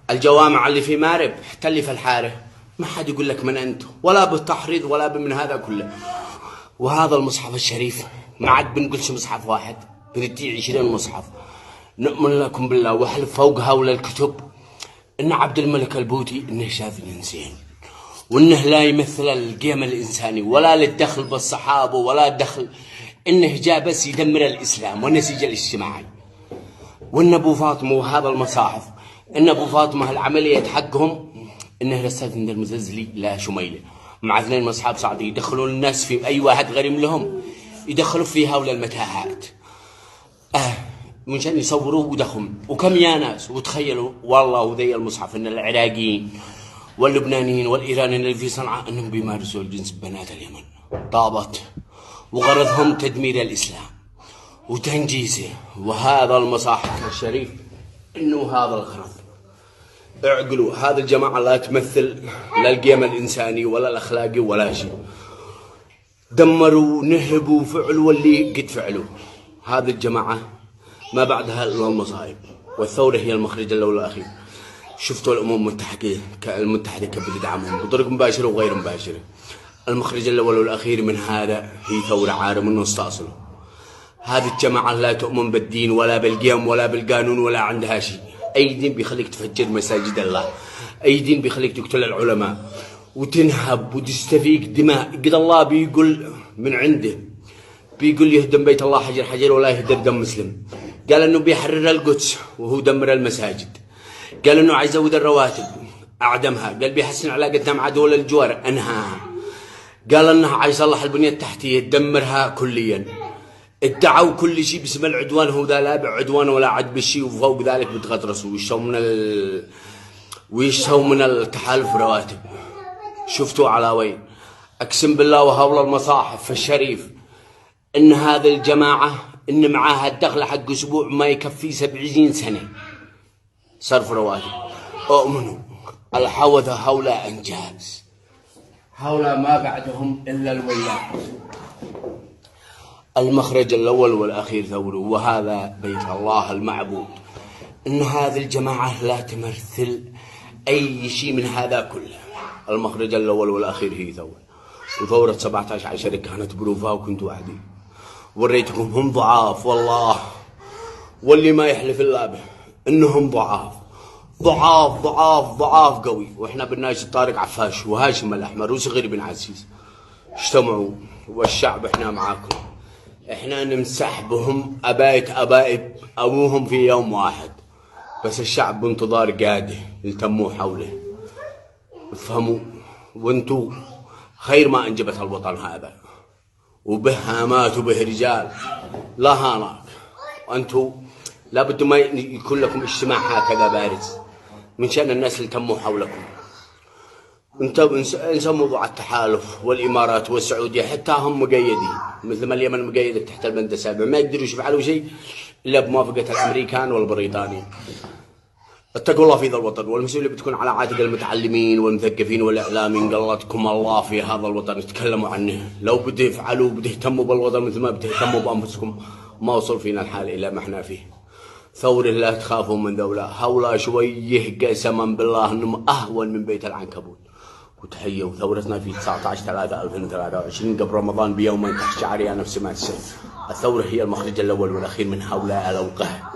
الجوامع اللي في مارب حتى اللي في الحارة ما حد يقول لك من أنت، ولا بالتحريض ولا بمن هذا كله. وهذا المصحف الشريف ما عاد بنقولش مصحف واحد، بندي 20 مصحف. نؤمن لكم بالله واحلف فوق هؤلاء الكتب إن عبد الملك البوتي إنه شاف الإنسان، وإنه لا يمثل القيم الإنساني ولا للدخل بالصحابة ولا الدخل، إنه جاء بس يدمر الإسلام والنسيج الاجتماعي. وإن أبو فاطمة وهذا المصاحف إن أبو فاطمة العملية حقهم إنه رسالة من المزلزلي لا شميلة مع 2 مصحف صعدي يدخلون الناس في أي واحد غريم لهم يدخلوا في هؤلاء المتاهات منشان يصوروه ودخم. وكم يا ناس وتخيلوا والله وذي المصحف إن العراقيين واللبنانيين والإيرانيين اللي في صنعاء إنهم بيمارسوا الجنس ببنات اليمن طابت، وغرضهم تدمير الإسلام وتنجيسه. وهذا المصاحف الشريف إنه هذا الغرض. اعقلوا هذا الجماعة لا تمثل لا القيم الإنساني ولا الأخلاقي ولا شيء. دمروا نهبوا فعلوا اللي قد فعلوا. هذه الجماعة ما بعدها إلا المصائب، والثورة هي المخرج الأول والأخير. شفتوا الأمم المتحدة كيف بتدعمهم بطريقة مباشرة وغير مباشرة. المخرج الأول والأخير من هذا هي ثورة عارة منه استأصله. هذه الجماعة لا تؤمن بالدين ولا بالقيم ولا بالقانون ولا عندها شيء. أي دين بيخليك تفجر مساجد الله، أي دين بيخليك تقتل العلماء وتنهب وتستفيق دماء. قد الله بيقول من عنده بيقول يهدم بيت الله حجر حجر ولا يهدر دم مسلم. قال انه بيحرر القدس وهو دمر المساجد. قال انه عايز يزود الرواتب اعدمها. قال بيحسن علاقتنا مع دول الجوار انهاها. قال انه عايز يصلح البنيه التحتيه دمرها كليا. ادعوا كل شيء باسم العدوان، هو ذا لا بعدوان ولا عد بالشيء، وفوق ذلك بتغطرسوا ويشتوا من التحالف رواتب. شفتوا على وين؟ اقسم بالله وهول المصاحف الشريف ان هذه الجماعه ان معاها الدخل حق اسبوع ما يكفي 70 سنه صرف رواتب. اؤمنوا الحوذه هؤلاء انجاز، هؤلاء ما بعدهم الا الولاء. المخرج الأول والأخير ثوره، وهذا بيت الله المعبود. إن هذه الجماعة لا تمثل أي شيء من هذا كله. المخرج الأول والأخير هي ثورة، وثورة 17/10 كانت بروفها وكنت وحدي. وريتكم هم ضعاف والله، واللي ما يحلف الله به إنهم ضعاف ضعاف ضعاف ضعاف قوي. وإحنا بالناشد طارق عفاش وهاشم الأحمر وصغير بن عزيز اجتمعوا، والشعب إحنا معاكم. احنا نمسح بهم ابائب ابوهم في يوم واحد، بس الشعب بانتظار قاده يلتموا حوله. افهموا وانتو خير ما انجبت الوطن هذا، وبه هامات وبه رجال لا هاناك. وانتو لابد ما يكون لكم اجتماع هكذا بارز من شان الناس يلتموا حولكم. انسى موضوع التحالف والامارات والسعوديه، حتى هم مقيدين مثل ما اليمن مقيده تحت البند السابع، ما يقدروا يفعلوا شيء الا بموافقه الامريكان والبريطانيين. اتقوا الله في ذا الوطن، والمسؤوليه بتكون على عاتق المتعلمين والمثقفين والاعلاميين. قلتكم الله في هذا الوطن يتكلموا عنه. لو بده يفعلوا بده يهتموا بالوطن مثل ما بده يهتموا بانفسكم ما وصل فينا الحال الى ما احنا فيه. ثورة لا تخافوا من دولة، هؤلاء شويه قسما بالله انهم اهون من بيت العنكبوت. وتحية وثورتنا في 19/3/2023 قبل رمضان بيومين تحت شعارها نفس ما تسمى. الثورة هي المخرج الأول والأخير من هؤلاء الأوقاع.